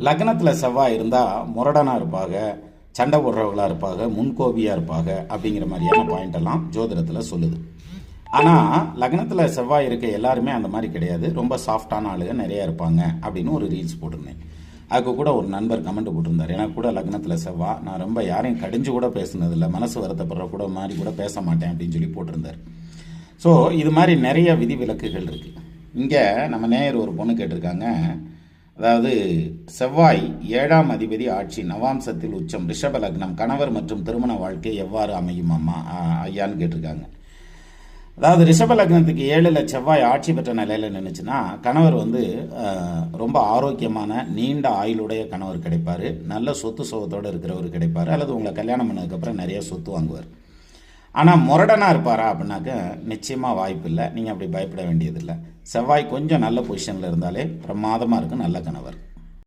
லக்னத்தில் செவ்வாய் இருந்தால் முரடனாக இருப்பாங்க, சண்டை போடுறவங்களாக இருப்பாங்க, முன்கோபியாக இருப்பாங்க அப்படிங்கிற மாதிரியான பாயிண்ட் எல்லாம் ஜோதிடத்தில் சொல்லுது. ஆனால் லக்னத்தில் செவ்வாய் இருக்க எல்லாருமே அந்த மாதிரி கிடையாது. ரொம்ப சாஃப்டான ஆளுங்க நிறையா இருப்பாங்க அப்படின்னு ஒரு ரீல்ஸ் போட்டிருந்தேன். அதுக்கு கூட ஒரு நண்பர் கமெண்ட் போட்டிருந்தார், எனக்கு கூட லக்னத்தில் செவ்வாய், நான் ரொம்ப யாரையும் கடிஞ்சு கூட பேசுனதில்லை, மனசு வருத்தப்படுற கூட மாதிரி கூட பேச மாட்டேன் அப்படின்னு சொல்லி போட்டிருந்தார். ஸோ இது மாதிரி நிறைய விதிவிலக்குகள் இருக்குது. இங்கே நம்ம நேயர் ஒரு பொண்ணு கேட்டிருக்காங்க, அதாவது செவ்வாய் 7ஆம் அதிபதி ஆட்சி நவாம்சத்தில் உச்சம் ரிஷப லக்னம், கணவர் மற்றும் திருமண வாழ்க்கை எவ்வாறு அமையும் அம்மா ஐயான்னு கேட்டிருக்காங்க. அதாவது ரிஷப லக்னத்துக்கு 7ல் செவ்வாய் ஆட்சி பெற்ற நிலையில் நின்றுச்சுன்னா கணவர் ரொம்ப ஆரோக்கியமான நீண்ட ஆயுளுடைய கணவர் கிடைப்பார், நல்ல சொத்து சுகத்தோடு இருக்கிறவர் கிடைப்பார், அல்லது உங்களை கல்யாணம் பண்ணதுக்கப்புறம் நிறைய சொத்து வாங்குவார். ஆனால் முரடனாக இருப்பாரா அப்படின்னாக்க நிச்சயமாக வாய்ப்பு இல்லை. நீங்கள் அப்படி பயப்பட வேண்டியதில்லை. செவ்வாய் கொஞ்சம் நல்ல பொசிஷனில் இருந்தாலே பிரமாதமாக இருக்கும் நல்ல கணவர்.